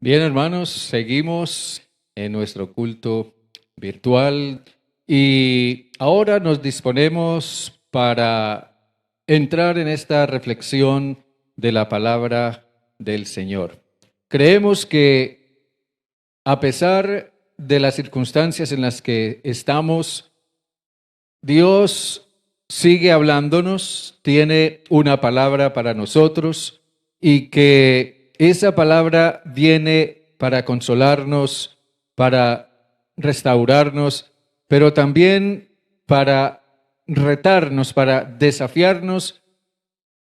Bien, hermanos, seguimos en nuestro culto virtual y ahora nos disponemos para entrar en esta reflexión de la palabra del Señor. Creemos que a pesar de las circunstancias en las que estamos, Dios sigue hablándonos, tiene una palabra para nosotros y que esa palabra viene para consolarnos, para restaurarnos, pero también para retarnos, para desafiarnos,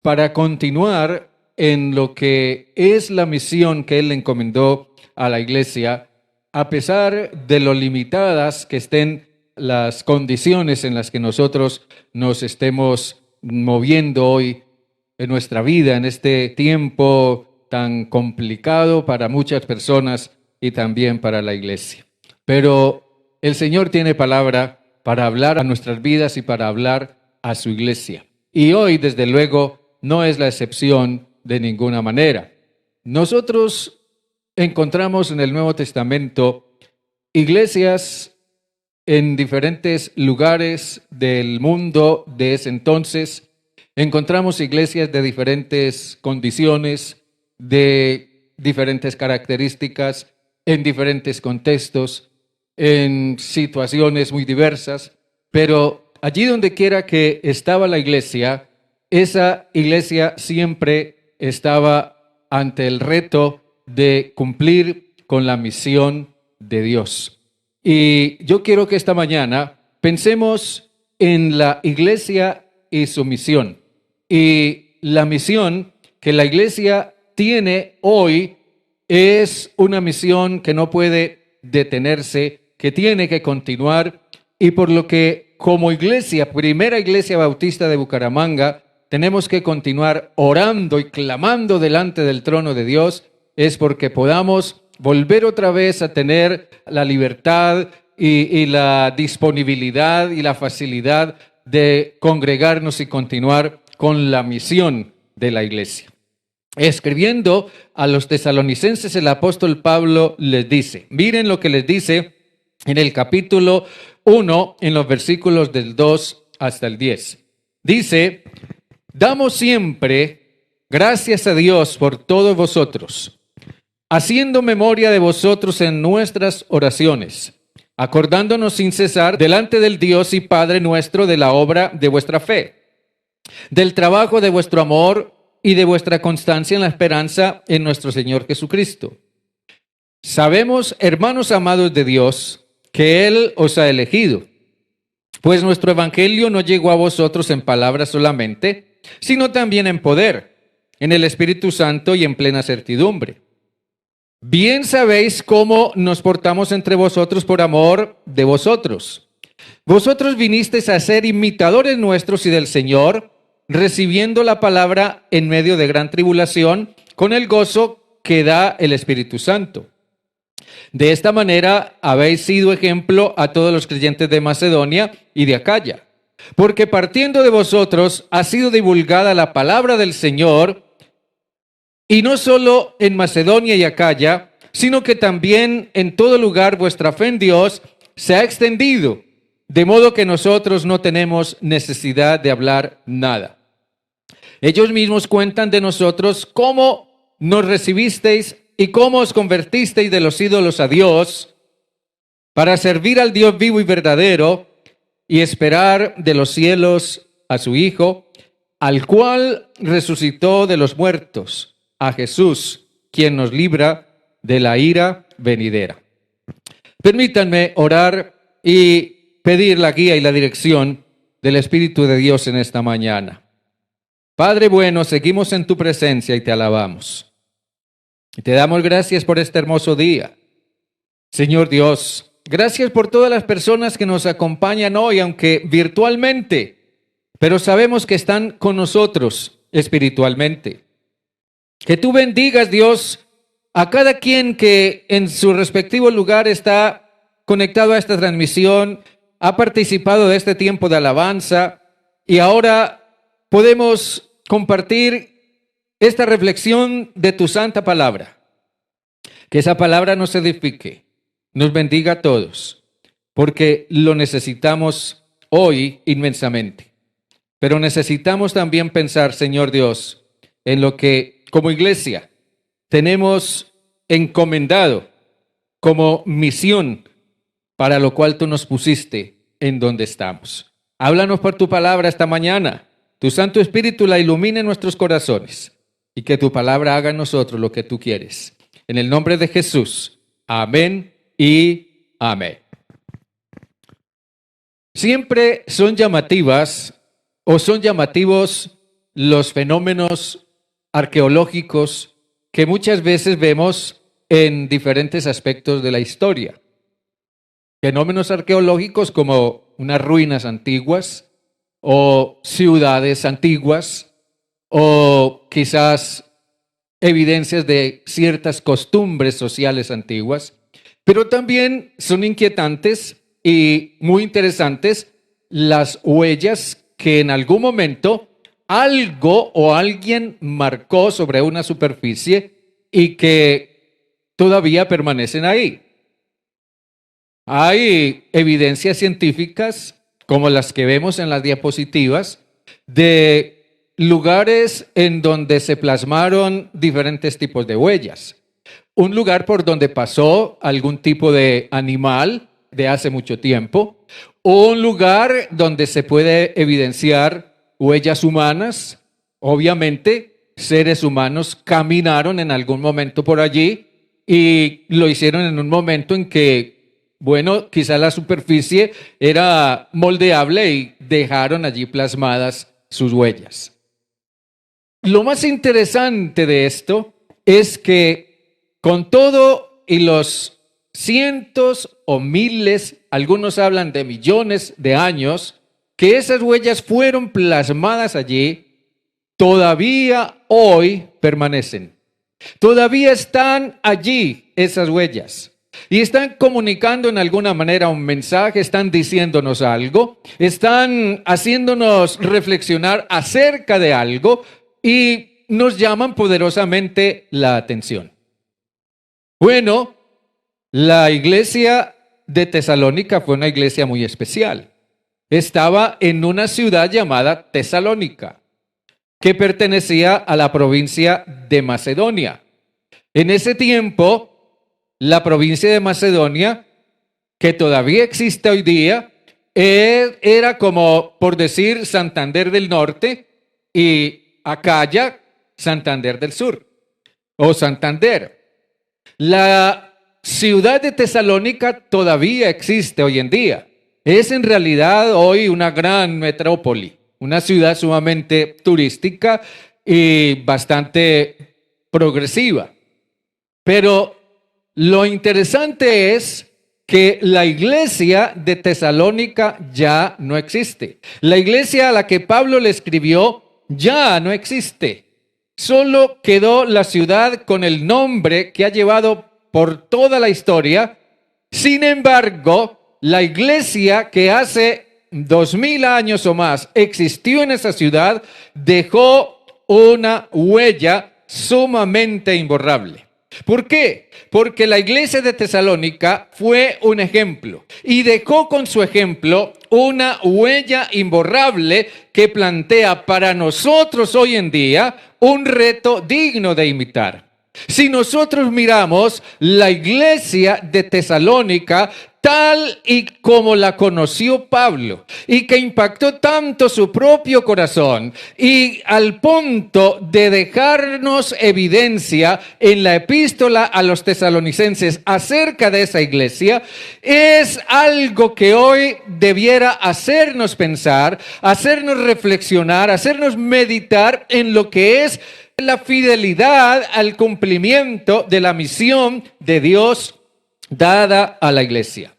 para continuar en lo que es la misión que Él le encomendó a la iglesia, a pesar de lo limitadas que estén las condiciones en las que nosotros nos estemos moviendo hoy en nuestra vida, en este tiempo tan complicado para muchas personas y también para la iglesia. Pero el Señor tiene palabra para hablar a nuestras vidas y para hablar a su iglesia. Y hoy, desde luego, no es la excepción de ninguna manera. Nosotros encontramos en el Nuevo Testamento iglesias en diferentes lugares del mundo de ese entonces. Encontramos iglesias de diferentes condiciones, de diferentes características, en diferentes contextos, en situaciones muy diversas, pero allí donde quiera que estaba la iglesia, esa iglesia siempre estaba ante el reto de cumplir con la misión de Dios. Y yo quiero que esta mañana pensemos en la iglesia y su misión. Y la misión que la iglesia tiene hoy es una misión que no puede detenerse, que tiene que continuar, y por lo que como iglesia, primera iglesia bautista de Bucaramanga, tenemos que continuar orando y clamando delante del trono de Dios, es porque podamos volver otra vez a tener la libertad y la disponibilidad y la facilidad de congregarnos y continuar con la misión de la iglesia. Escribiendo a los tesalonicenses, el apóstol Pablo les dice, miren lo que les dice en el capítulo 1, en los versículos del 2 hasta el 10. Dice, damos siempre gracias a Dios por todos vosotros, haciendo memoria de vosotros en nuestras oraciones, acordándonos sin cesar delante del Dios y Padre nuestro de la obra de vuestra fe, del trabajo de vuestro amor y de vuestra constancia en la esperanza en nuestro Señor Jesucristo. Sabemos, hermanos amados de Dios, que Él os ha elegido, pues nuestro evangelio no llegó a vosotros en palabras solamente, sino también en poder, en el Espíritu Santo y en plena certidumbre. Bien sabéis cómo nos portamos entre vosotros por amor de vosotros. Vosotros vinisteis a ser imitadores nuestros y del Señor, recibiendo la palabra en medio de gran tribulación, con el gozo que da el Espíritu Santo. De esta manera habéis sido ejemplo a todos los creyentes de Macedonia y de Acaya, porque partiendo de vosotros ha sido divulgada la palabra del Señor, y no solo en Macedonia y Acaya, sino que también en todo lugar vuestra fe en Dios se ha extendido, de modo que nosotros no tenemos necesidad de hablar nada. Ellos mismos cuentan de nosotros cómo nos recibisteis y cómo os convertisteis de los ídolos a Dios, para servir al Dios vivo y verdadero y esperar de los cielos a su Hijo, al cual resucitó de los muertos, a Jesús, quien nos libra de la ira venidera. Permítanme orar y pedir la guía y la dirección del Espíritu de Dios en esta mañana. Padre bueno, seguimos en tu presencia y te alabamos. Y te damos gracias por este hermoso día. Señor Dios, gracias por todas las personas que nos acompañan hoy, aunque virtualmente, pero sabemos que están con nosotros espiritualmente. Que tú bendigas, Dios, a cada quien que en su respectivo lugar está conectado a esta transmisión, ha participado de este tiempo de alabanza y ahora podemos compartir esta reflexión de tu santa palabra. Que esa palabra nos edifique, nos bendiga a todos, porque lo necesitamos hoy inmensamente. Pero necesitamos también pensar, Señor Dios, en lo que como iglesia tenemos encomendado como misión para lo cual tú nos pusiste en donde estamos. Háblanos por tu palabra esta mañana. Tu Santo Espíritu la ilumine en nuestros corazones y que tu palabra haga en nosotros lo que tú quieres. En el nombre de Jesús. Amén y amén. Siempre son llamativas o son llamativos los fenómenos arqueológicos que muchas veces vemos en diferentes aspectos de la historia. Fenómenos arqueológicos como unas ruinas antiguas o ciudades antiguas o quizás evidencias de ciertas costumbres sociales antiguas, pero también son inquietantes y muy interesantes las huellas que en algún momento algo o alguien marcó sobre una superficie y que todavía permanecen ahí. Hay evidencias científicas, como las que vemos en las diapositivas, de lugares en donde se plasmaron diferentes tipos de huellas. Un lugar por donde pasó algún tipo de animal de hace mucho tiempo. Un lugar donde se puede evidenciar huellas humanas. Obviamente, seres humanos caminaron en algún momento por allí y lo hicieron en un momento en que, bueno, quizá la superficie era moldeable y dejaron allí plasmadas sus huellas. Lo más interesante de esto es que con todo y los cientos o miles, algunos hablan de millones de años, que esas huellas fueron plasmadas allí, todavía hoy permanecen. Todavía están allí esas huellas. Y están comunicando en alguna manera un mensaje, están diciéndonos algo, están haciéndonos reflexionar acerca de algo y nos llaman poderosamente la atención. Bueno, la iglesia de Tesalónica fue una iglesia muy especial. Estaba en una ciudad llamada Tesalónica, que pertenecía a la provincia de Macedonia. En ese tiempo, la provincia de Macedonia, que todavía existe hoy día, era como, por decir, Santander del Norte y Acaya, Santander del Sur, o Santander. La ciudad de Tesalónica todavía existe hoy en día. Es en realidad hoy una gran metrópoli, una ciudad sumamente turística y bastante progresiva. Pero lo interesante es que la iglesia de Tesalónica ya no existe. La iglesia a la que Pablo le escribió ya no existe. Solo quedó la ciudad con el nombre que ha llevado por toda la historia. Sin embargo, la iglesia que hace 2000 años o más existió en esa ciudad dejó una huella sumamente imborrable. ¿Por qué? Porque la iglesia de Tesalónica fue un ejemplo y dejó con su ejemplo una huella imborrable que plantea para nosotros hoy en día un reto digno de imitar. Si nosotros miramos la iglesia de Tesalónica tal y como la conoció Pablo y que impactó tanto su propio corazón y al punto de dejarnos evidencia en la epístola a los tesalonicenses acerca de esa iglesia, es algo que hoy debiera hacernos pensar, hacernos reflexionar, hacernos meditar en lo que es la fidelidad al cumplimiento de la misión de Dios dada a la iglesia.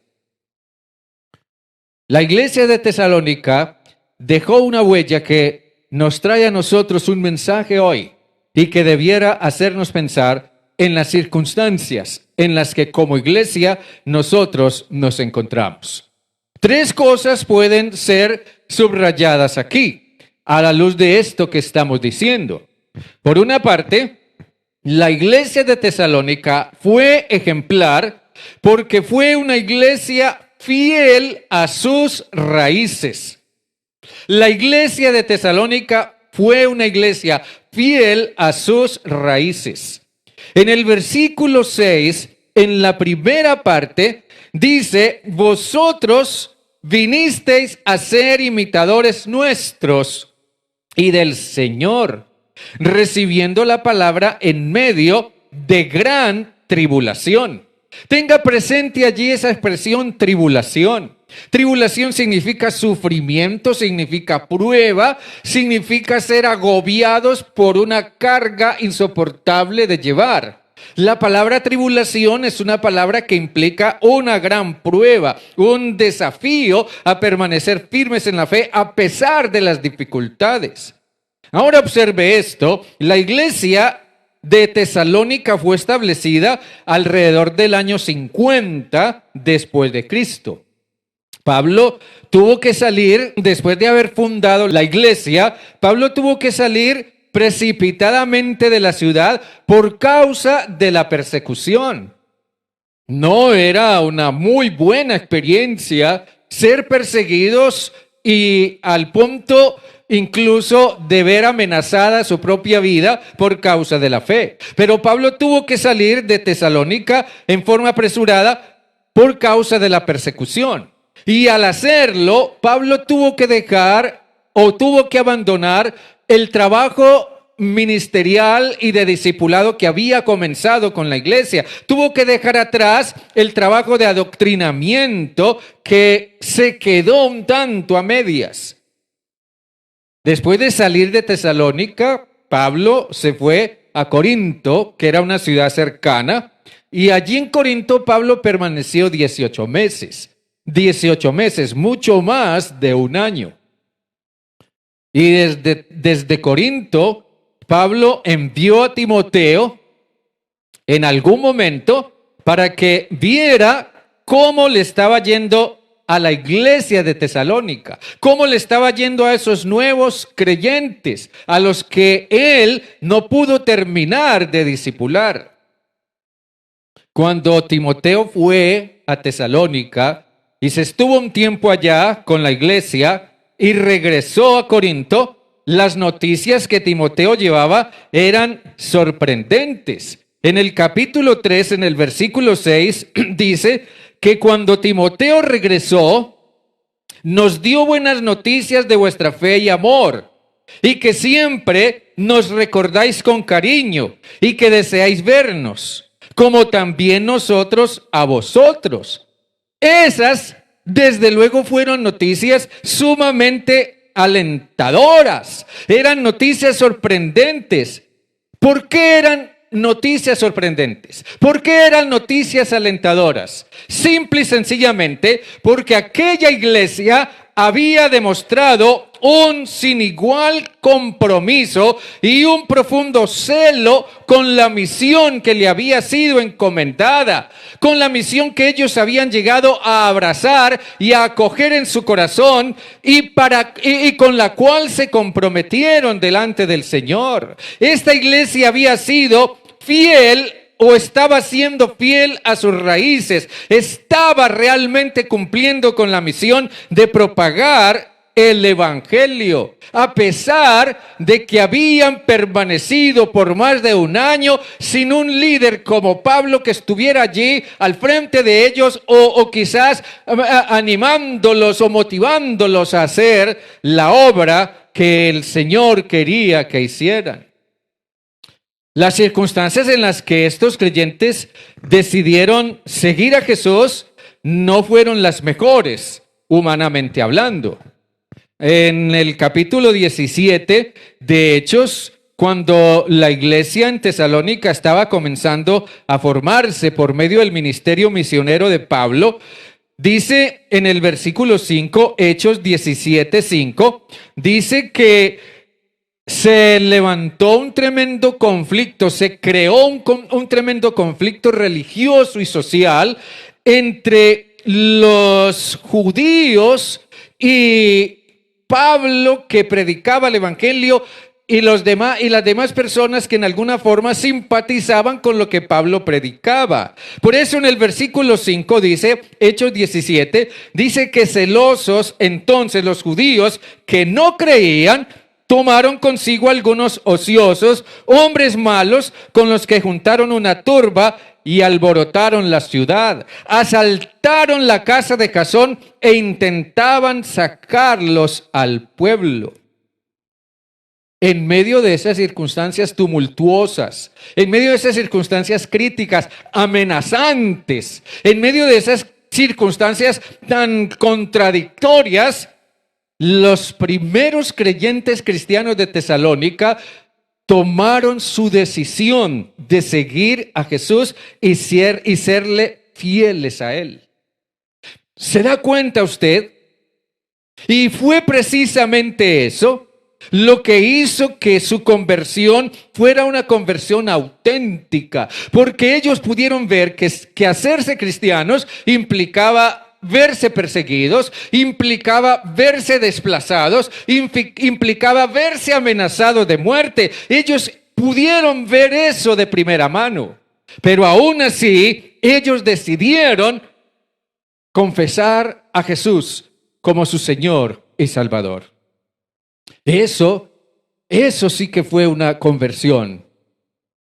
La iglesia de Tesalónica dejó una huella que nos trae a nosotros un mensaje hoy y que debiera hacernos pensar en las circunstancias en las que como iglesia nosotros nos encontramos. 3 cosas pueden ser subrayadas aquí a la luz de esto que estamos diciendo. Por una parte, la iglesia de Tesalónica fue ejemplar porque fue una iglesia fiel a sus raíces. La iglesia de Tesalónica fue una iglesia fiel a sus raíces. En el versículo 6, en la primera parte, dice: vosotros vinisteis a ser imitadores nuestros y del Señor, recibiendo la palabra en medio de gran tribulación. Tenga presente allí esa expresión tribulación. Tribulación significa sufrimiento, significa prueba, significa ser agobiados por una carga insoportable de llevar. La palabra tribulación es una palabra que implica una gran prueba, un desafío a permanecer firmes en la fe a pesar de las dificultades. Ahora observe esto: la iglesia de Tesalónica fue establecida alrededor del año 50 después de Cristo. Pablo tuvo que salir, después de haber fundado la iglesia, Pablo tuvo que salir precipitadamente de la ciudad por causa de la persecución. No era una muy buena experiencia ser perseguidos y al punto incluso de ver amenazada su propia vida por causa de la fe. Pero Pablo tuvo que salir de Tesalónica en forma apresurada por causa de la persecución. Y al hacerlo, Pablo tuvo que dejar o tuvo que abandonar el trabajo ministerial y de discipulado que había comenzado con la iglesia. Tuvo que dejar atrás el trabajo de adoctrinamiento que se quedó un tanto a medias. Después de salir de Tesalónica, Pablo se fue a Corinto, que era una ciudad cercana, y allí en Corinto Pablo permaneció 18 meses. 18 meses, mucho más de un año. Y desde Corinto, Pablo envió a Timoteo en algún momento para que viera cómo le estaba yendo a la iglesia de Tesalónica, cómo le estaba yendo a esos nuevos creyentes, a los que él no pudo terminar de discipular. Cuando Timoteo fue a Tesalónica y se estuvo un tiempo allá con la iglesia y regresó a Corinto, las noticias que Timoteo llevaba eran sorprendentes. En el capítulo 3, en el versículo 6, dice que cuando Timoteo regresó, nos dio buenas noticias de vuestra fe y amor, y que siempre nos recordáis con cariño, y que deseáis vernos, como también nosotros a vosotros. Esas, desde luego, fueron noticias sumamente alentadoras. Eran noticias sorprendentes. ¿Por qué eran noticias sorprendentes? ¿Por qué eran noticias alentadoras? Simple y sencillamente porque aquella iglesia había demostrado un sin igual compromiso y un profundo celo con la misión que le había sido encomendada, con la misión que ellos habían llegado a abrazar y a acoger en su corazón y con la cual se comprometieron delante del Señor. Esta iglesia había sido fiel o estaba siendo fiel a sus raíces, estaba realmente cumpliendo con la misión de propagar el evangelio, a pesar de que habían permanecido por más de un año sin un líder como Pablo que estuviera allí al frente de ellos o quizás animándolos o motivándolos a hacer la obra que el Señor quería que hicieran. Las circunstancias en las que estos creyentes decidieron seguir a Jesús no fueron las mejores, humanamente hablando. En el capítulo 17 de Hechos, cuando la iglesia en Tesalónica estaba comenzando a formarse por medio del ministerio misionero de Pablo, dice en el versículo 5, Hechos 17:5, dice que se levantó un tremendo conflicto, se creó un tremendo conflicto religioso y social entre los judíos y Pablo, que predicaba el evangelio, y las demás personas que en alguna forma simpatizaban con lo que Pablo predicaba. Por eso en el versículo 5 dice, Hechos 17, dice que celosos entonces los judíos que no creían, tomaron consigo algunos ociosos, hombres malos, con los que juntaron una turba y alborotaron la ciudad. Asaltaron la casa de Jasón e intentaban sacarlos al pueblo. En medio de esas circunstancias tumultuosas, en medio de esas circunstancias críticas, amenazantes, en medio de esas circunstancias tan contradictorias, los primeros creyentes cristianos de Tesalónica tomaron su decisión de seguir a Jesús y serle fieles a Él. ¿Se da cuenta usted? Y fue precisamente eso lo que hizo que su conversión fuera una conversión auténtica, porque ellos pudieron ver que hacerse cristianos implicaba verse perseguidos, implicaba verse desplazados, implicaba verse amenazados de muerte. Ellos pudieron ver eso de primera mano, pero aún así ellos decidieron confesar a Jesús como su Señor y Salvador. Eso sí que fue una conversión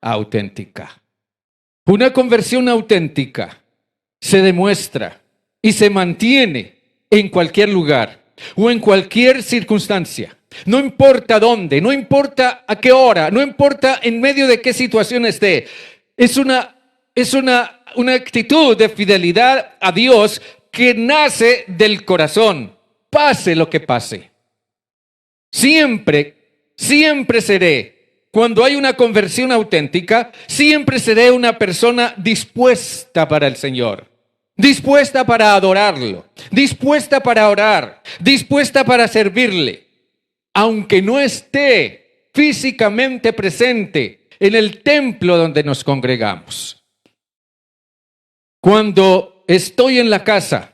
auténtica. Una conversión auténtica se demuestra y se mantiene en cualquier lugar o en cualquier circunstancia. No importa dónde, no importa a qué hora, no importa en medio de qué situación esté. Es una actitud de fidelidad a Dios que nace del corazón, pase lo que pase. Siempre seré, cuando hay una conversión auténtica, siempre seré una persona dispuesta para el Señor, dispuesta para adorarlo, dispuesta para orar, dispuesta para servirle, aunque no esté físicamente presente en el templo donde nos congregamos. Cuando estoy en la casa,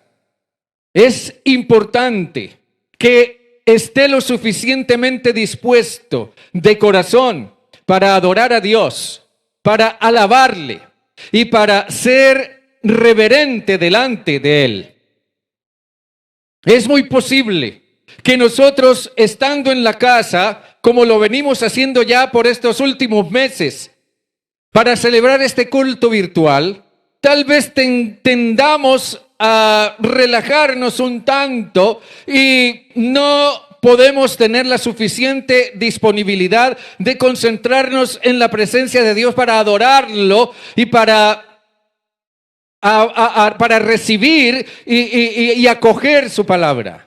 es importante que esté lo suficientemente dispuesto de corazón para adorar a Dios, para alabarle y para ser reverente delante de Él. Es muy posible que nosotros, estando en la casa, como lo venimos haciendo ya por estos últimos meses, para celebrar este culto virtual, tal vez tendamos a relajarnos un tanto y no podemos tener la suficiente disponibilidad de concentrarnos en la presencia de Dios para adorarlo y para recibir y acoger su palabra.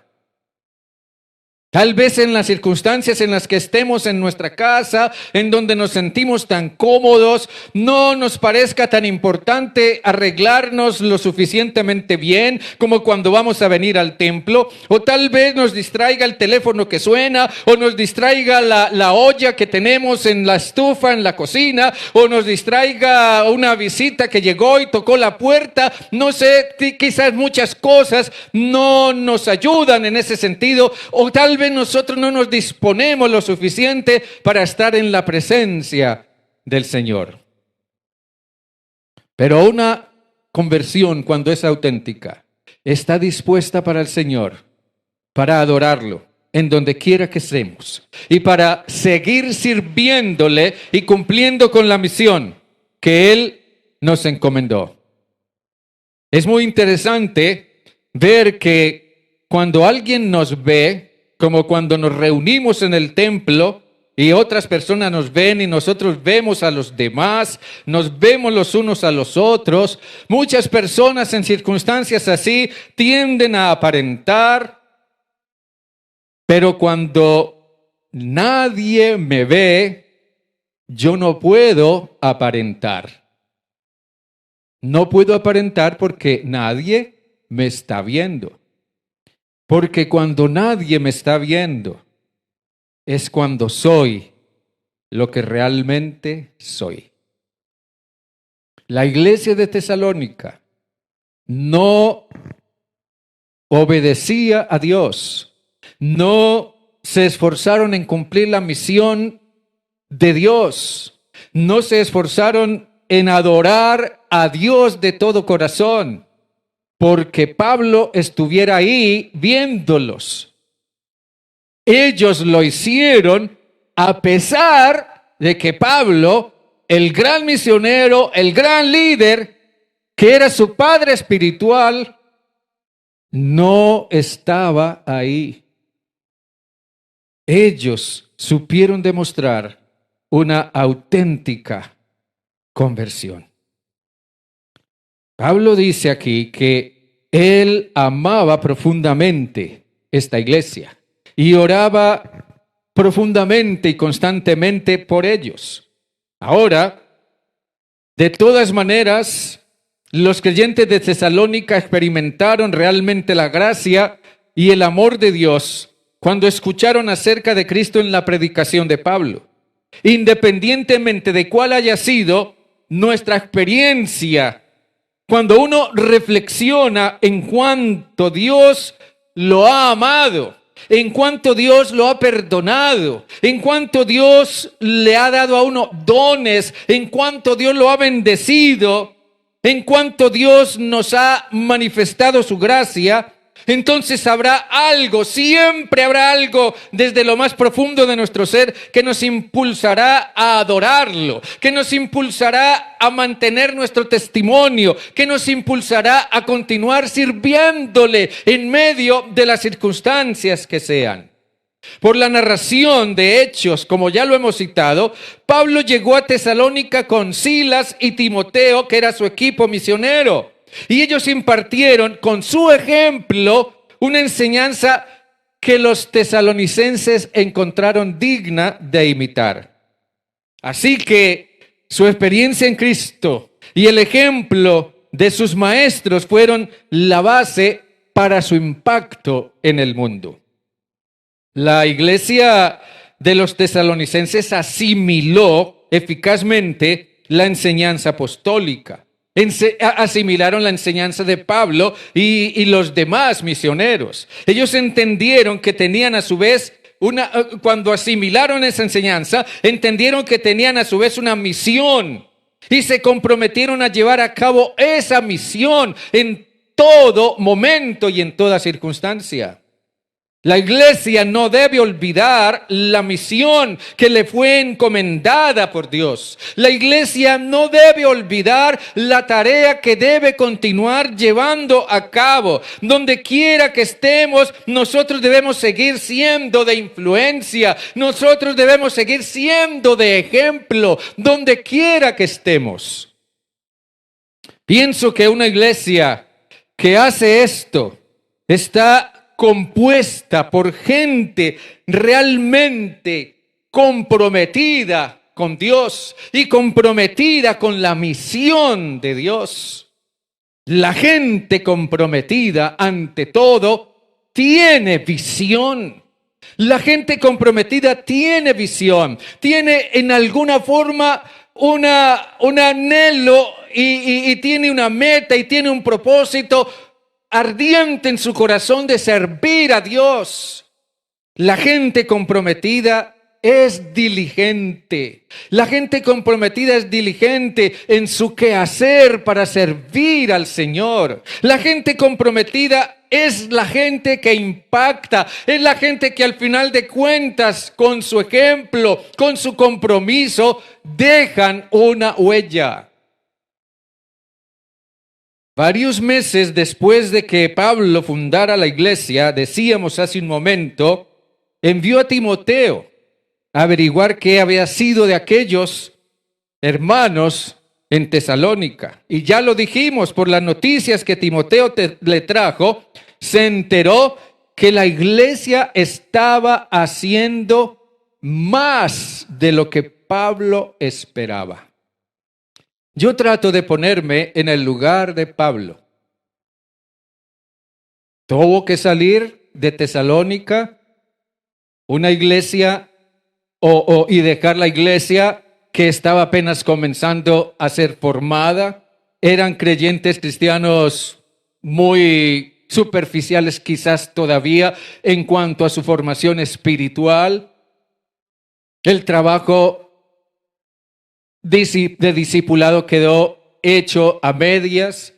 Tal vez en las circunstancias en las que estemos en nuestra casa, en donde nos sentimos tan cómodos, no nos parezca tan importante arreglarnos lo suficientemente bien como cuando vamos a venir al templo. O tal vez nos distraiga el teléfono que suena, o nos distraiga la olla que tenemos en la estufa, en la cocina, o nos distraiga una visita que llegó y tocó la puerta. No sé, quizás muchas cosas no nos ayudan en ese sentido, o tal vez nosotros no nos disponemos lo suficiente para estar en la presencia del Señor. Pero una conversión, cuando es auténtica, está dispuesta para el Señor, para adorarlo en donde quiera que estemos y para seguir sirviéndole y cumpliendo con la misión que Él nos encomendó. Es muy interesante ver que cuando alguien nos ve, como cuando nos reunimos en el templo y otras personas nos ven y nosotros vemos a los demás, nos vemos los unos a los otros. Muchas personas en circunstancias así tienden a aparentar, pero cuando nadie me ve, yo no puedo aparentar. No puedo aparentar porque nadie me está viendo. Porque cuando nadie me está viendo, es cuando soy lo que realmente soy. La iglesia de Tesalónica no obedecía a Dios, no se esforzaron en cumplir la misión de Dios. No se esforzaron en adorar a Dios de todo corazón, porque Pablo estuviera ahí viéndolos. Ellos lo hicieron a pesar de que Pablo, el gran misionero, el gran líder, que era su padre espiritual, no estaba ahí. Ellos supieron demostrar una auténtica conversión. Pablo dice aquí que él amaba profundamente esta iglesia y oraba profundamente y constantemente por ellos. Ahora, de todas maneras, los creyentes de Tesalónica experimentaron realmente la gracia y el amor de Dios cuando escucharon acerca de Cristo en la predicación de Pablo. Independientemente de cuál haya sido nuestra experiencia, cuando uno reflexiona en cuánto Dios lo ha amado, en cuánto Dios lo ha perdonado, en cuánto Dios le ha dado a uno dones, en cuánto Dios lo ha bendecido, en cuanto Dios nos ha manifestado su gracia, entonces habrá algo, siempre habrá algo desde lo más profundo de nuestro ser que nos impulsará a adorarlo, que nos impulsará a mantener nuestro testimonio, que nos impulsará a continuar sirviéndole en medio de las circunstancias que sean. Por la narración de Hechos, como ya lo hemos citado, Pablo llegó a Tesalónica con Silas y Timoteo, que era su equipo misionero. Y ellos impartieron con su ejemplo una enseñanza que los tesalonicenses encontraron digna de imitar. Así que su experiencia en Cristo y el ejemplo de sus maestros fueron la base para su impacto en el mundo. La iglesia de los tesalonicenses asimiló eficazmente la enseñanza apostólica. Asimilaron la enseñanza de Pablo y los demás misioneros. Ellos entendieron que tenían a su vez cuando asimilaron esa enseñanza, entendieron que tenían a su vez una misión y se comprometieron a llevar a cabo esa misión en todo momento y en toda circunstancia. La iglesia no debe olvidar la misión que le fue encomendada por Dios. La iglesia no debe olvidar la tarea que debe continuar llevando a cabo. Donde quiera que estemos, nosotros debemos seguir siendo de influencia. Nosotros debemos seguir siendo de ejemplo, donde quiera que estemos. Pienso que una iglesia que hace esto está compuesta por gente realmente comprometida con Dios y comprometida con la misión de Dios. La gente comprometida, ante todo, tiene visión. La gente comprometida tiene visión, tiene en alguna forma un anhelo y tiene una meta y tiene un propósito ardiente en su corazón de servir a Dios. La gente comprometida es diligente. La gente comprometida es diligente en su quehacer para servir al Señor. La gente comprometida es la gente que impacta, es la gente que al final de cuentas, con su ejemplo, con su compromiso, dejan una huella. Varios meses después de que Pablo fundara la iglesia, decíamos hace un momento, envió a Timoteo a averiguar qué había sido de aquellos hermanos en Tesalónica. Y ya lo dijimos, por las noticias que Timoteo le trajo, se enteró que la iglesia estaba haciendo más de lo que Pablo esperaba. Yo trato de ponerme en el lugar de Pablo. Tuvo que salir de Tesalónica, una iglesia, y dejar la iglesia que estaba apenas comenzando a ser formada. Eran creyentes cristianos muy superficiales quizás todavía en cuanto a su formación espiritual. El trabajo de discipulado quedó hecho a medias.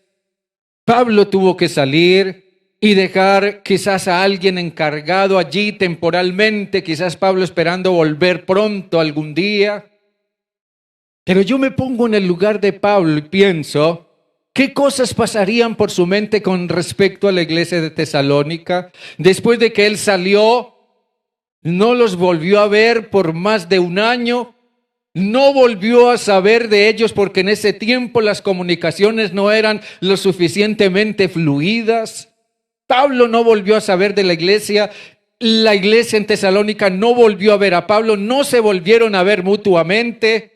Pablo tuvo que salir y dejar quizás a alguien encargado allí temporalmente, quizás Pablo esperando volver pronto algún día. Pero yo me pongo en el lugar de Pablo y pienso, ¿qué cosas pasarían por su mente con respecto a la iglesia de Tesalónica? Después de que él salió, no los volvió a ver por más de un año, no volvió a saber de ellos porque en ese tiempo las comunicaciones no eran lo suficientemente fluidas. Pablo no volvió a saber de la iglesia en Tesalónica no volvió a ver a Pablo, no se volvieron a ver mutuamente.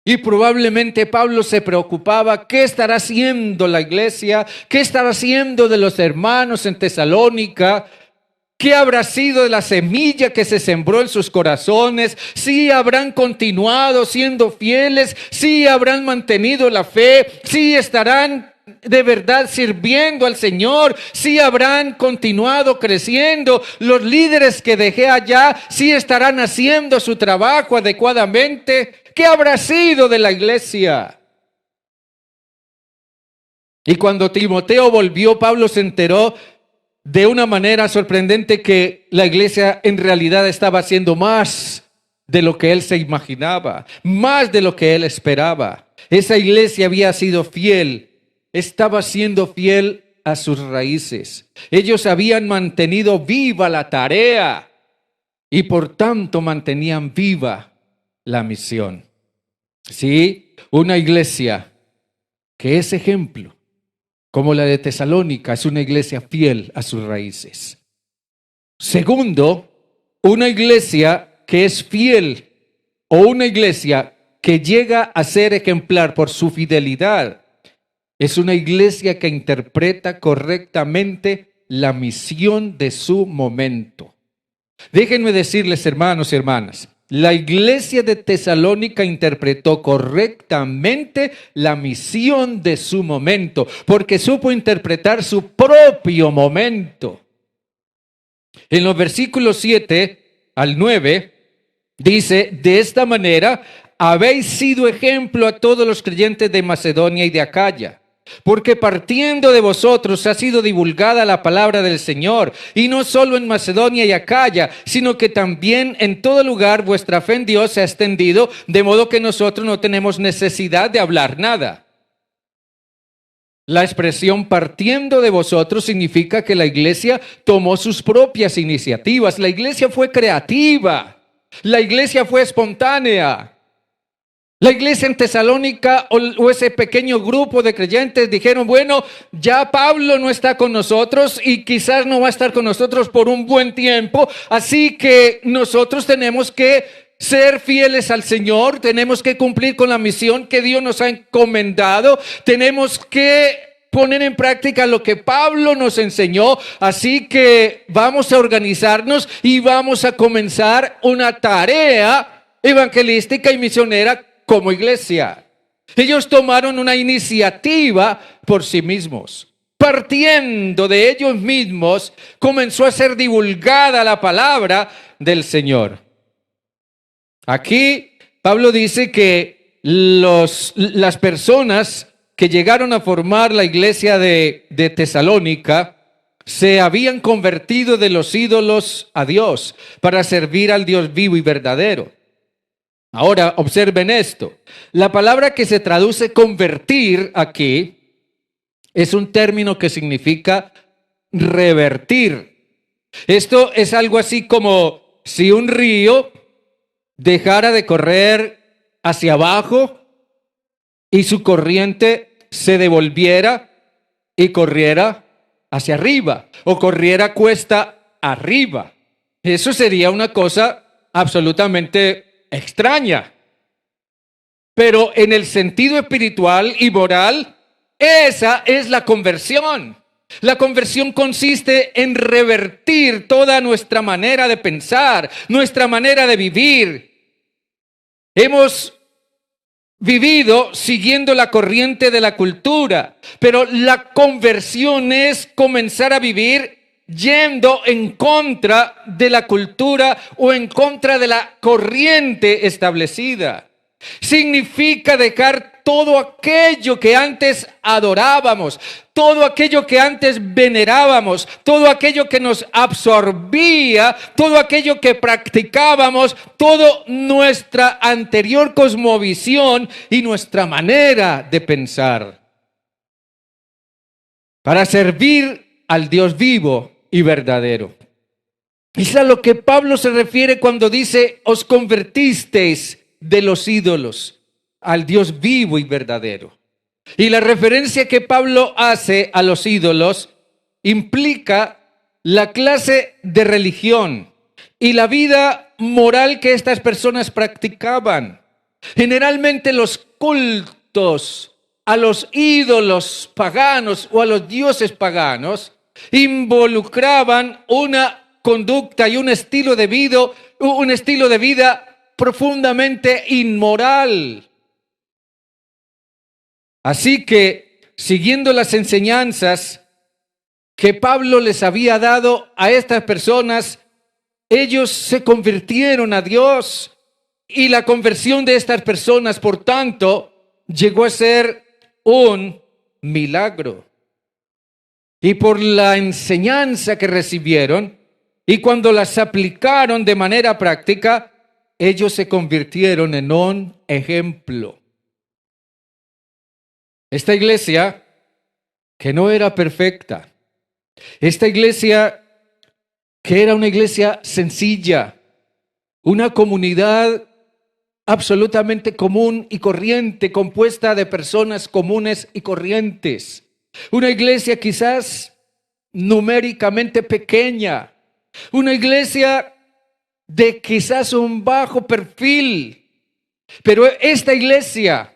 Y probablemente Pablo se preocupaba, ¿qué estará haciendo la iglesia? ¿Qué estará haciendo de los hermanos en Tesalónica? ¿Qué habrá sido de la semilla que se sembró en sus corazones? ¿Sí habrán continuado siendo fieles? ¿Sí habrán mantenido la fe? ¿Sí estarán de verdad sirviendo al Señor? ¿Sí habrán continuado creciendo? ¿Los líderes que dejé allá, sí estarán haciendo su trabajo adecuadamente? ¿Qué habrá sido de la iglesia? Y cuando Timoteo volvió, Pablo se enteró de una manera sorprendente que la iglesia en realidad estaba haciendo más de lo que él se imaginaba, más de lo que él esperaba. Esa iglesia había sido fiel, estaba siendo fiel a sus raíces. Ellos habían mantenido viva la tarea y por tanto mantenían viva la misión. Sí, una iglesia que es ejemplo, como la de Tesalónica, es una iglesia fiel a sus raíces. Segundo, una iglesia que es fiel o una iglesia que llega a ser ejemplar por su fidelidad, es una iglesia que interpreta correctamente la misión de su momento. Déjenme decirles, hermanos y hermanas, la iglesia de Tesalónica interpretó correctamente la misión de su momento, porque supo interpretar su propio momento. En los versículos 7 al 9, dice, de esta manera, habéis sido ejemplo a todos los creyentes de Macedonia y de Acaya. Porque partiendo de vosotros ha sido divulgada la palabra del Señor, y no solo en Macedonia y Acaya, sino que también en todo lugar vuestra fe en Dios se ha extendido, de modo que nosotros no tenemos necesidad de hablar nada. La expresión partiendo de vosotros significa que la iglesia tomó sus propias iniciativas, la iglesia fue creativa, la iglesia fue espontánea. La iglesia en Tesalónica o ese pequeño grupo de creyentes dijeron, bueno, ya Pablo no está con nosotros y quizás no va a estar con nosotros por un buen tiempo, así que nosotros tenemos que ser fieles al Señor, tenemos que cumplir con la misión que Dios nos ha encomendado, tenemos que poner en práctica lo que Pablo nos enseñó, así que vamos a organizarnos y vamos a comenzar una tarea evangelística y misionera como iglesia. Ellos tomaron una iniciativa por sí mismos. Partiendo de ellos mismos, comenzó a ser divulgada la palabra del Señor. Aquí Pablo dice que las personas que llegaron a formar la iglesia de Tesalónica se habían convertido de los ídolos a Dios para servir al Dios vivo y verdadero. Ahora, observen esto. La palabra que se traduce convertir aquí es un término que significa revertir. Esto es algo así como si un río dejara de correr hacia abajo y su corriente se devolviera y corriera hacia arriba o corriera cuesta arriba. Eso sería una cosa absolutamente extraña, pero en el sentido espiritual y moral, esa es la conversión. La conversión consiste en revertir toda nuestra manera de pensar, nuestra manera de vivir. Hemos vivido siguiendo la corriente de la cultura, pero la conversión es comenzar a vivir yendo en contra de la cultura o en contra de la corriente establecida. Significa dejar todo aquello que antes adorábamos, todo aquello que antes venerábamos, todo aquello que nos absorbía, todo aquello que practicábamos, toda nuestra anterior cosmovisión y nuestra manera de pensar, para servir al Dios vivo y verdadero. Es a lo que Pablo se refiere cuando dice: os convertisteis de los ídolos al Dios vivo y verdadero. Y la referencia que Pablo hace a los ídolos implica la clase de religión y la vida moral que estas personas practicaban. Generalmente los cultos a los ídolos paganos o a los dioses paganos involucraban una conducta y un estilo de vida profundamente inmoral. Así que, siguiendo las enseñanzas que Pablo les había dado a estas personas, ellos se convirtieron a Dios, y la conversión de estas personas, por tanto, llegó a ser un milagro. Y por la enseñanza que recibieron, y cuando las aplicaron de manera práctica, ellos se convirtieron en un ejemplo. Esta iglesia, que no era perfecta, esta iglesia que era una iglesia sencilla, una comunidad absolutamente común y corriente, compuesta de personas comunes y corrientes, una iglesia quizás numéricamente pequeña, una iglesia de quizás un bajo perfil, pero esta iglesia,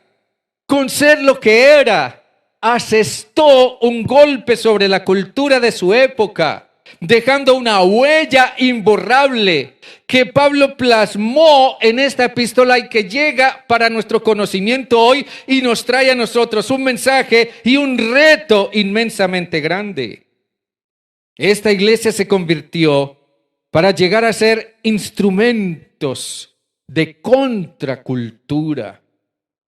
con ser lo que era, asestó un golpe sobre la cultura de su época, dejando una huella imborrable que Pablo plasmó en esta epístola y que llega para nuestro conocimiento hoy y nos trae a nosotros un mensaje y un reto inmensamente grande. Esta iglesia se convirtió para llegar a ser instrumentos de contracultura.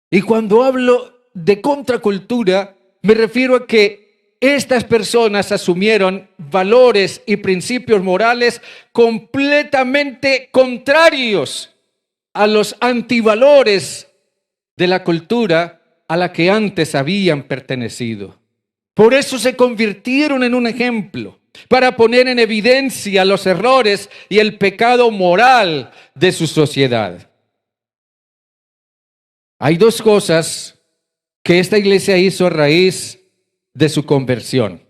Y cuando hablo de contracultura, me refiero a que estas personas asumieron valores y principios morales completamente contrarios a los antivalores de la cultura a la que antes habían pertenecido. Por eso se convirtieron en un ejemplo, para poner en evidencia los errores y el pecado moral de su sociedad. Hay dos cosas que esta iglesia hizo a raíz de su conversión.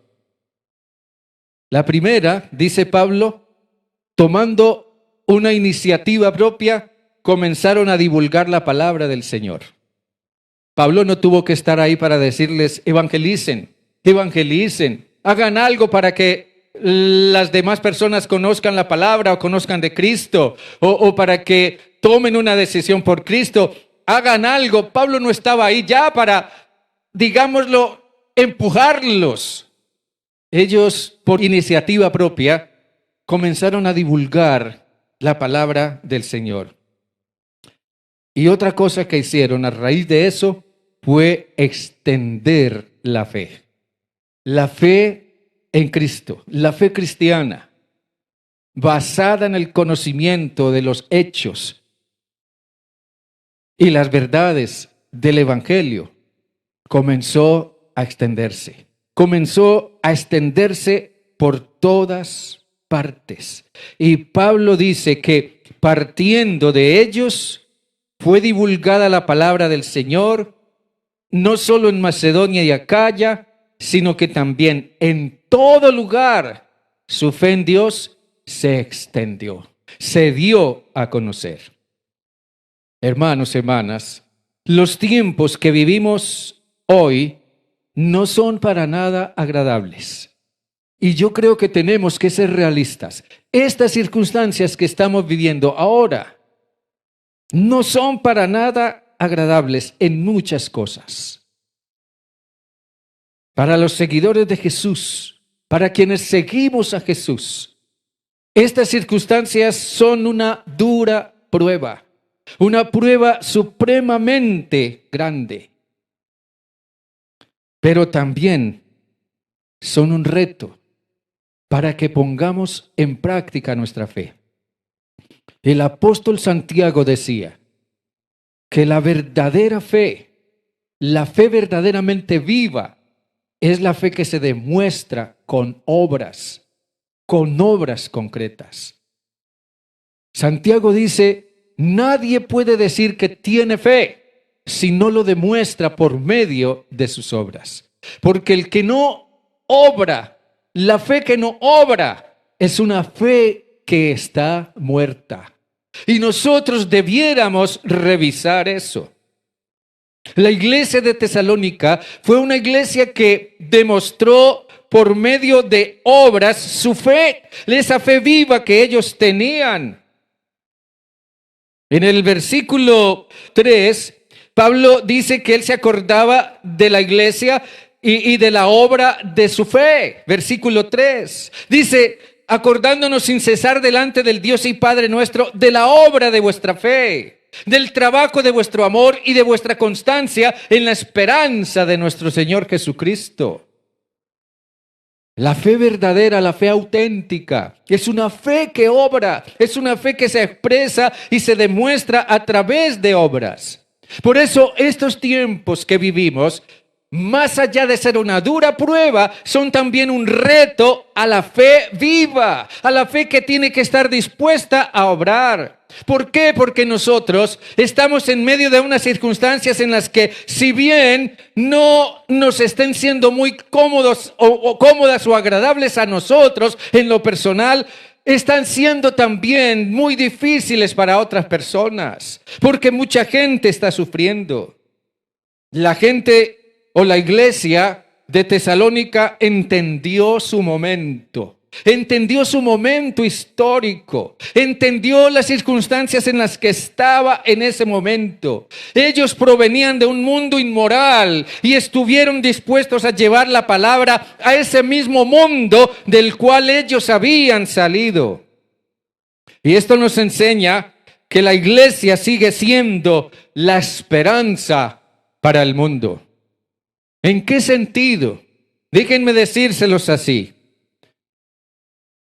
La primera, dice Pablo, tomando una iniciativa propia, comenzaron a divulgar la palabra del Señor. Pablo no tuvo que estar ahí para decirles: evangelicen, hagan algo para que las demás personas conozcan la palabra o conozcan de Cristo, o para que tomen una decisión por Cristo. Hagan algo. Pablo no estaba ahí ya para, digámoslo, empujarlos. Ellos, por iniciativa propia, comenzaron a divulgar la palabra del Señor. Y otra cosa que hicieron a raíz de eso fue extender la fe. La fe en Cristo, la fe cristiana, basada en el conocimiento de los hechos y las verdades del Evangelio, comenzó a extenderse. Comenzó a extenderse por todas partes. Y Pablo dice que partiendo de ellos fue divulgada la palabra del Señor, no solo en Macedonia y Acaya, sino que también en todo lugar su fe en Dios se extendió, se dio a conocer. Hermanos, hermanas, los tiempos que vivimos hoy no son para nada agradables. Y yo creo que tenemos que ser realistas. Estas circunstancias que estamos viviendo ahora no son para nada agradables en muchas cosas. Para los seguidores de Jesús, para quienes seguimos a Jesús, estas circunstancias son una dura prueba. una prueba supremamente grande. Pero también son un reto para que pongamos en práctica nuestra fe. El apóstol Santiago decía que la verdadera fe, la fe verdaderamente viva, es la fe que se demuestra con obras concretas. Santiago dice, nadie puede decir que tiene fe si no lo demuestra por medio de sus obras. Porque el que no obra, la fe que no obra, es una fe que está muerta. Y nosotros debiéramos revisar eso. La iglesia de Tesalónica fue una iglesia que demostró por medio de obras su fe, esa fe viva que ellos tenían. En el versículo 3, Pablo dice que él se acordaba de la iglesia y de la obra de su fe. Versículo 3 dice, acordándonos sin cesar delante del Dios y Padre nuestro de la obra de vuestra fe, del trabajo de vuestro amor y de vuestra constancia en la esperanza de nuestro Señor Jesucristo. La fe verdadera, la fe auténtica, es una fe que obra, es una fe que se expresa y se demuestra a través de obras. Por eso estos tiempos que vivimos, más allá de ser una dura prueba, son también un reto a la fe viva, a la fe que tiene que estar dispuesta a obrar. ¿Por qué? Porque nosotros estamos en medio de unas circunstancias en las que, si bien no nos estén siendo muy cómodos o cómodas o agradables a nosotros en lo personal, están siendo también muy difíciles para otras personas, porque mucha gente está sufriendo. La gente o la iglesia de Tesalónica entendió su momento histórico, entendió las circunstancias en las que estaba en ese momento. Ellos provenían de un mundo inmoral y estuvieron dispuestos a llevar la palabra a ese mismo mundo del cual ellos habían salido. Y esto nos enseña que la iglesia sigue siendo la esperanza para el mundo. ¿En qué sentido? Déjenme decírselos así.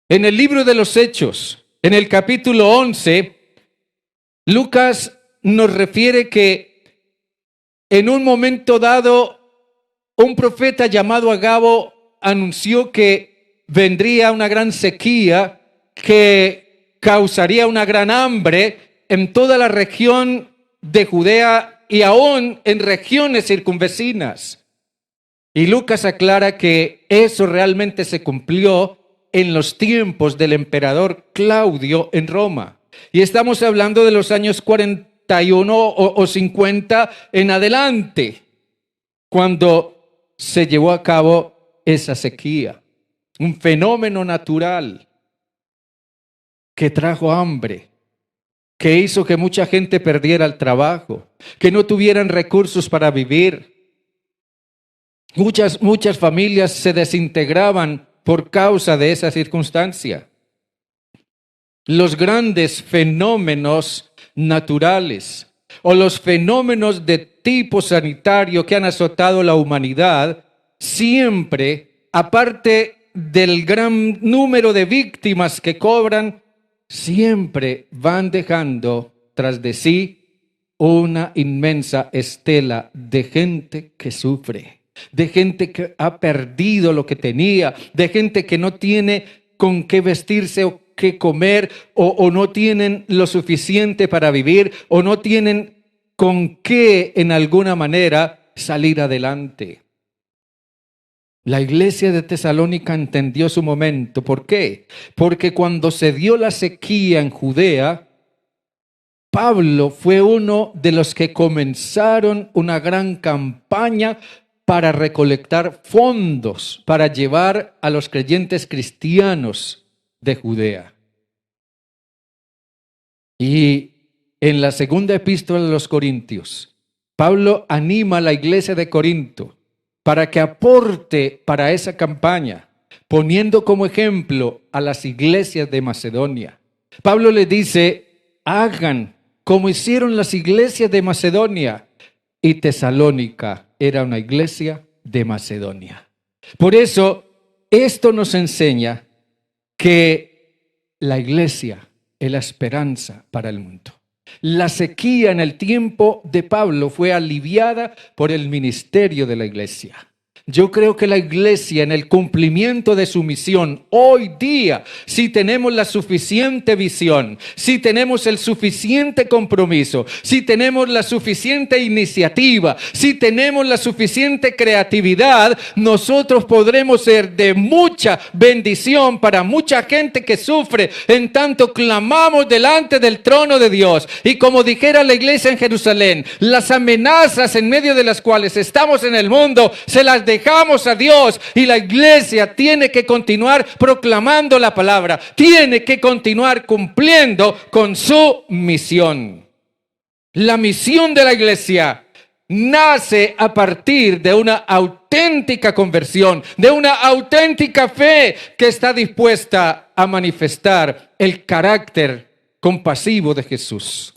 En el libro de los Hechos, en el capítulo 11, Lucas nos refiere que en un momento dado, un profeta llamado Agabo anunció que vendría una gran sequía que causaría una gran hambre en toda la región de Judea y aún en regiones circunvecinas. Y Lucas aclara que eso realmente se cumplió en los tiempos del emperador Claudio en Roma. Y estamos hablando de los años 41 o 50 en adelante, cuando se llevó a cabo esa sequía. Un fenómeno natural que trajo hambre, que hizo que mucha gente perdiera el trabajo, que no tuvieran recursos para vivir. Muchas familias se desintegraban por causa de esa circunstancia. Los grandes fenómenos naturales o los fenómenos de tipo sanitario que han azotado la humanidad siempre, aparte del gran número de víctimas que cobran, siempre van dejando tras de sí una inmensa estela de gente que sufre, de gente que ha perdido lo que tenía, de gente que no tiene con qué vestirse o qué comer, o no tienen lo suficiente para vivir, o no tienen con qué en alguna manera salir adelante. La iglesia de Tesalónica entendió su momento. ¿Por qué? Porque cuando se dio la sequía en Judea, Pablo fue uno de los que comenzaron una gran campaña para recolectar fondos para llevar a los creyentes cristianos de Judea. Y en la segunda epístola de los Corintios, Pablo anima a la iglesia de Corinto para que aporte para esa campaña, poniendo como ejemplo a las iglesias de Macedonia. Pablo le dice, hagan como hicieron las iglesias de Macedonia. Y Tesalónica era una iglesia de Macedonia. Por eso, esto nos enseña que la iglesia es la esperanza para el mundo. La sequía en el tiempo de Pablo fue aliviada por el ministerio de la iglesia. Yo creo que la iglesia, en el cumplimiento de su misión, hoy día, si tenemos la suficiente visión, si tenemos el suficiente compromiso, si tenemos la suficiente iniciativa, si tenemos la suficiente creatividad, nosotros podremos ser de mucha bendición para mucha gente que sufre, en tanto clamamos delante del trono de Dios. Y como dijera la iglesia en Jerusalén, las amenazas en medio de las cuales estamos en el mundo, se las dejamos a Dios, y la iglesia tiene que continuar proclamando la palabra, tiene que continuar cumpliendo con su misión. La misión de la iglesia nace a partir de una auténtica conversión, de una auténtica fe que está dispuesta a manifestar el carácter compasivo de Jesús.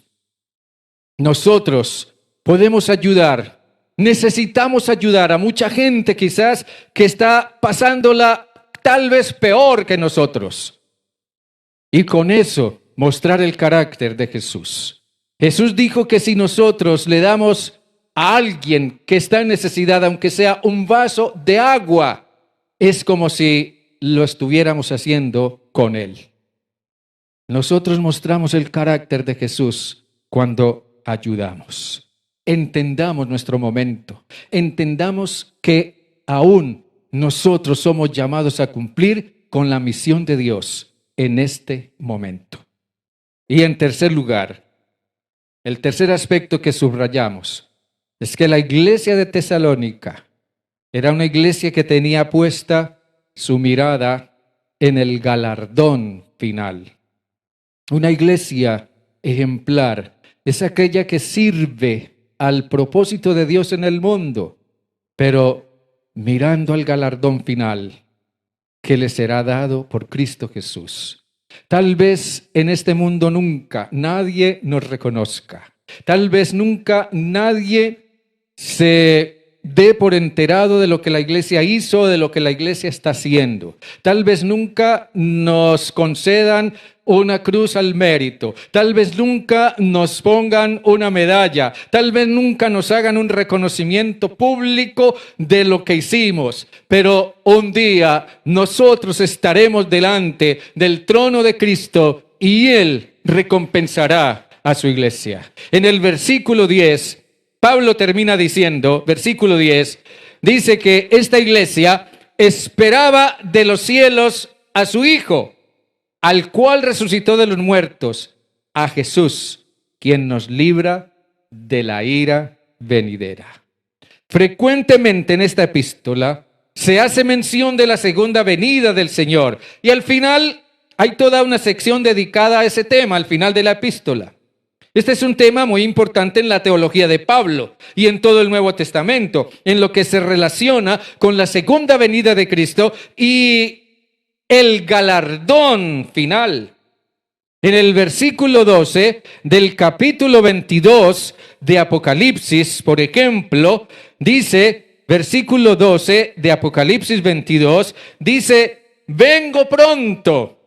Nosotros podemos ayudar. Necesitamos ayudar a mucha gente quizás que está pasándola tal vez peor que nosotros. Y con eso mostrar el carácter de Jesús. Jesús dijo que si nosotros le damos a alguien que está en necesidad, aunque sea un vaso de agua, es como si lo estuviéramos haciendo con Él. Nosotros mostramos el carácter de Jesús cuando ayudamos. Entendamos nuestro momento, entendamos que aún nosotros somos llamados a cumplir con la misión de Dios en este momento. Y en tercer lugar, el tercer aspecto que subrayamos es que la iglesia de Tesalónica era una iglesia que tenía puesta su mirada en el galardón final. Una iglesia ejemplar es aquella que sirve al propósito de Dios en el mundo, pero mirando al galardón final que le será dado por Cristo Jesús. Tal vez en este mundo nunca nadie nos reconozca. Tal vez nunca nadie se dé por enterado de lo que la iglesia hizo, de lo que la iglesia está haciendo. Tal vez nunca nos concedan una cruz al mérito. Tal vez nunca nos pongan una medalla. Tal vez nunca nos hagan un reconocimiento público de lo que hicimos. Pero un día nosotros estaremos delante del trono de Cristo y Él recompensará a su iglesia. En el versículo 10, Pablo termina diciendo, versículo 10, dice que esta iglesia esperaba de los cielos a su Hijo, al cual resucitó de los muertos, a Jesús, quien nos libra de la ira venidera. Frecuentemente en esta epístola se hace mención de la segunda venida del Señor, y al final hay toda una sección dedicada a ese tema, al final de la epístola. Este es un tema muy importante en la teología de Pablo y en todo el Nuevo Testamento, en lo que se relaciona con la segunda venida de Cristo y el galardón final. En el versículo 12 del capítulo 22 de Apocalipsis, por ejemplo, dice, versículo 12 de Apocalipsis 22, dice, vengo pronto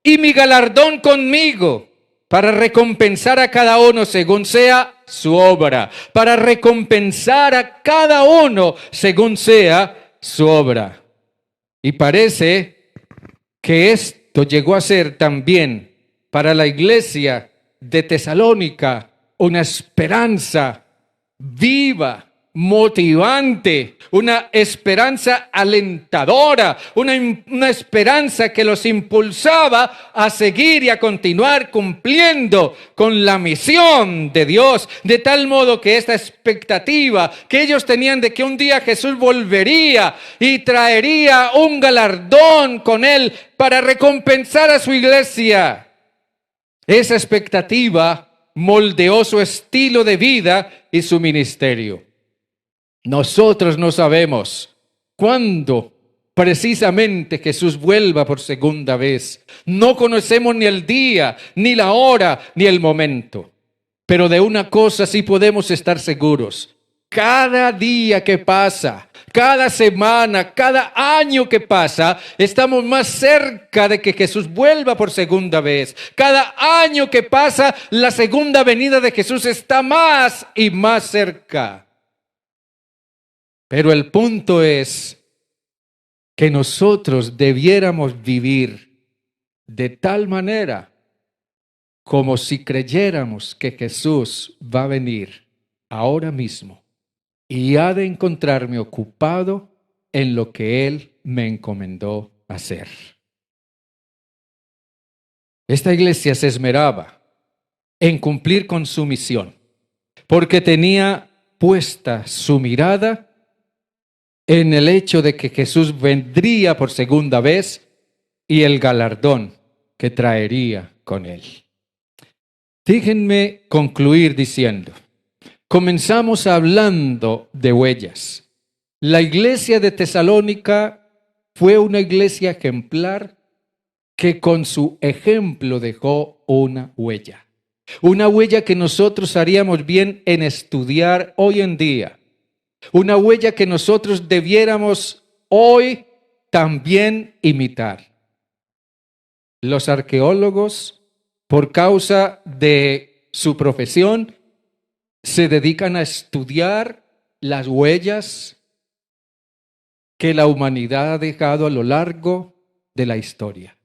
y mi galardón conmigo, para recompensar a cada uno según sea su obra. Para recompensar a cada uno según sea su obra. Y parece que esto llegó a ser también para la iglesia de Tesalónica una esperanza viva, motivante, una esperanza alentadora, una esperanza que los impulsaba a seguir y a continuar cumpliendo con la misión de Dios, de tal modo que esta expectativa que ellos tenían de que un día Jesús volvería y traería un galardón con él para recompensar a su iglesia, esa expectativa moldeó su estilo de vida y su ministerio. Nosotros no sabemos cuándo precisamente Jesús vuelva por segunda vez. No conocemos ni el día, ni la hora, ni el momento. Pero de una cosa sí podemos estar seguros. Cada día que pasa, cada semana, cada año que pasa, estamos más cerca de que Jesús vuelva por segunda vez. Cada año que pasa, la segunda venida de Jesús está más y más cerca. Pero el punto es que nosotros debiéramos vivir de tal manera como si creyéramos que Jesús va a venir ahora mismo y ha de encontrarme ocupado en lo que Él me encomendó hacer. Esta iglesia se esmeraba en cumplir con su misión, porque tenía puesta su mirada en el hecho de que Jesús vendría por segunda vez y el galardón que traería con Él. Déjenme concluir diciendo, comenzamos hablando de huellas. La iglesia de Tesalónica fue una iglesia ejemplar que con su ejemplo dejó una huella. Una huella que nosotros haríamos bien en estudiar hoy en día. Una huella que nosotros debiéramos hoy también imitar. Los arqueólogos, por causa de su profesión, se dedican a estudiar las huellas que la humanidad ha dejado a lo largo de la historia.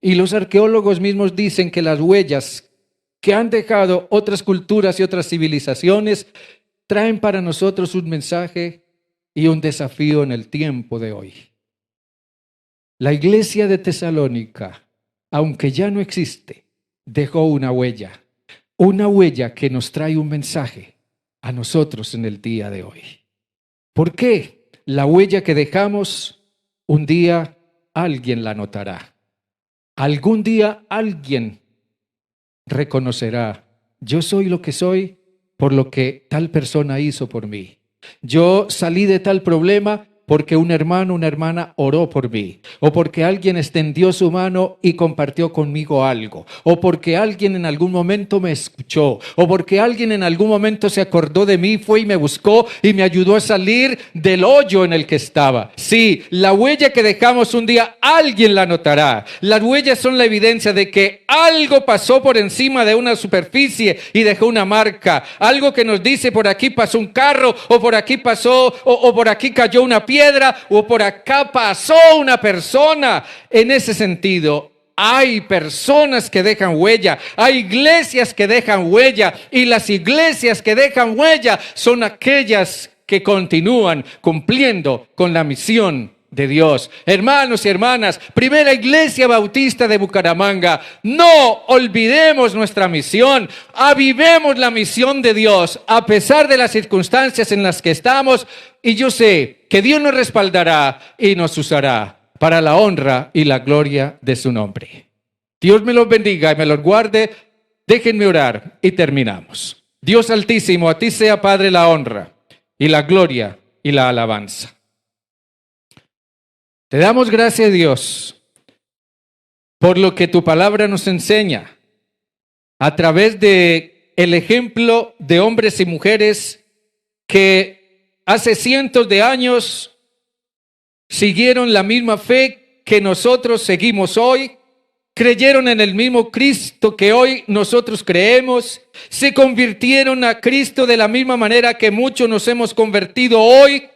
Y los arqueólogos mismos dicen que las huellas que han dejado otras culturas y otras civilizaciones traen para nosotros un mensaje y un desafío en el tiempo de hoy. La iglesia de Tesalónica, aunque ya no existe, dejó una huella que nos trae un mensaje a nosotros en el día de hoy. ¿Por qué? La huella que dejamos, un día alguien la notará. Algún día alguien reconocerá, yo soy lo que soy por lo que tal persona hizo por mí. Yo salí de tal problema porque un hermano, una hermana oró por mí, o porque alguien extendió su mano y compartió conmigo algo, o porque alguien en algún momento me escuchó, o porque alguien en algún momento se acordó de mí, fue y me buscó y me ayudó a salir del hoyo en el que estaba. Sí, la huella que dejamos un día, alguien la notará. Las huellas son la evidencia de que algo pasó por encima de una superficie y dejó una marca. Algo que nos dice, por aquí pasó un carro, o por aquí pasó, o por aquí cayó una piedra, o por acá pasó una persona. En ese sentido, hay personas que dejan huella, hay iglesias que dejan huella, y las iglesias que dejan huella son aquellas que continúan cumpliendo con la misión de Dios. Hermanos y hermanas, Primera Iglesia Bautista de Bucaramanga, no olvidemos nuestra misión, avivemos la misión de Dios a pesar de las circunstancias en las que estamos, y yo sé que Dios nos respaldará y nos usará para la honra y la gloria de su nombre. Dios me los bendiga y me los guarde. Déjenme orar y terminamos. Dios Altísimo, a ti sea, Padre, la honra y la gloria y la alabanza. Te damos gracias, Dios, por lo que tu palabra nos enseña a través de el ejemplo de hombres y mujeres que hace cientos de años siguieron la misma fe que nosotros seguimos hoy, creyeron en el mismo Cristo que hoy nosotros creemos, se convirtieron a Cristo de la misma manera que muchos nos hemos convertido hoy,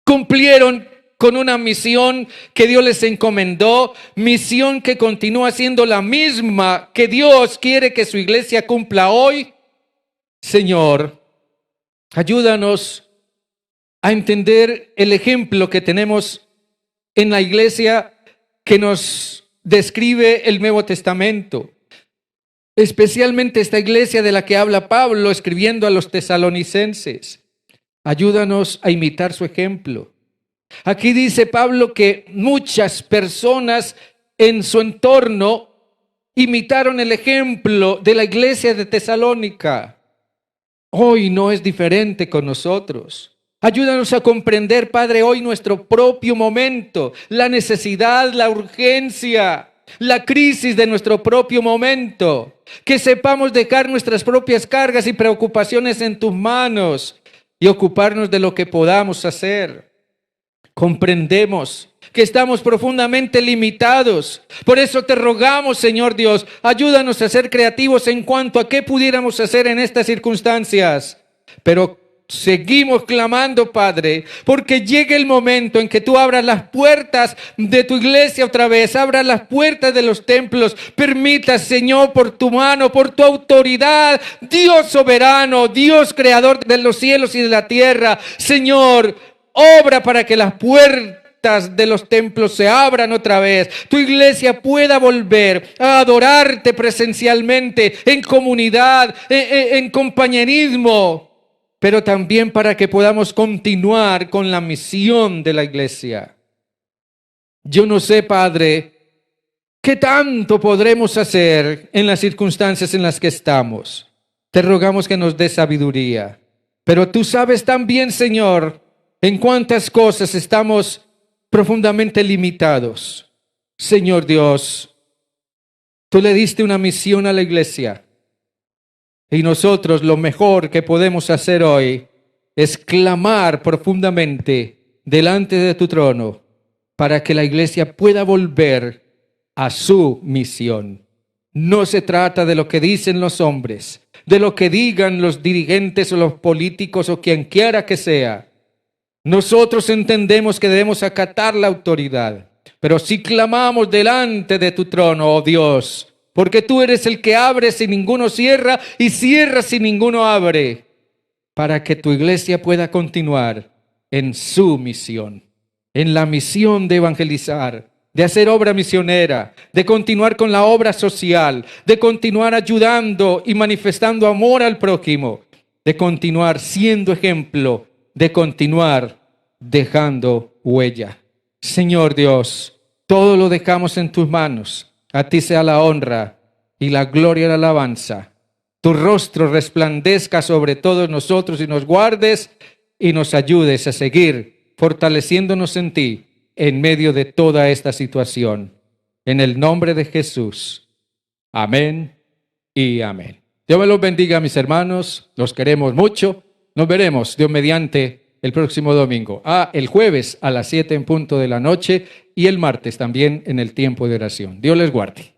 cumplieron con una misión que Dios les encomendó, misión que continúa siendo la misma que Dios quiere que su iglesia cumpla hoy. Señor, ayúdanos a entender el ejemplo que tenemos en la iglesia que nos describe el Nuevo Testamento, especialmente esta iglesia de la que habla Pablo escribiendo a los tesalonicenses. Ayúdanos a imitar su ejemplo. Aquí dice Pablo que muchas personas en su entorno imitaron el ejemplo de la iglesia de Tesalónica. Hoy no es diferente con nosotros. Ayúdanos a comprender, Padre, hoy nuestro propio momento, la necesidad, la urgencia la crisis de nuestro propio momento, que sepamos dejar nuestras propias cargas y preocupaciones en tus manos y ocuparnos de lo que podamos hacer. Comprendemos que estamos profundamente limitados. Por eso te rogamos, Señor Dios, ayúdanos a ser creativos en cuanto a qué pudiéramos hacer en estas circunstancias. Pero seguimos clamando, Padre, porque llegue el momento en que tú abras las puertas de tu iglesia otra vez, abras las puertas de los templos. Permita, Señor, por tu mano, por tu autoridad, Dios soberano, Dios creador de los cielos y de la tierra, Señor, obra para que las puertas de los templos se abran otra vez. Tu iglesia pueda volver a adorarte presencialmente, en comunidad, en compañerismo, pero también para que podamos continuar con la misión de la iglesia. Yo no sé, Padre, qué tanto podremos hacer en las circunstancias en las que estamos. Te rogamos que nos des sabiduría, pero tú sabes también, Señor, en cuántas cosas estamos profundamente limitados. Señor Dios, tú le diste una misión a la iglesia y nosotros lo mejor que podemos hacer hoy es clamar profundamente delante de tu trono para que la iglesia pueda volver a su misión. No se trata de lo que dicen los hombres, de lo que digan los dirigentes o los políticos o quien quiera que sea. Nosotros entendemos que debemos acatar la autoridad, pero si clamamos delante de tu trono, oh Dios, porque tú eres el que abre sin ninguno cierra y cierra sin ninguno abre, para que tu iglesia pueda continuar en su misión, en la misión de evangelizar, de hacer obra misionera, de continuar con la obra social, de continuar ayudando y manifestando amor al prójimo, de continuar siendo ejemplo, de continuar dejando huella. Señor Dios, todo lo dejamos en tus manos. A ti sea la honra y la gloria y la alabanza. Tu rostro resplandezca sobre todos nosotros y nos guardes y nos ayudes a seguir fortaleciéndonos en ti en medio de toda esta situación. En el nombre de Jesús. Amén y amén. Dios me los bendiga, mis hermanos. Los queremos mucho. Nos veremos, Dios mediante, el próximo domingo. El jueves a las 7 en punto de la noche y el martes también en el tiempo de oración. Dios les guarde.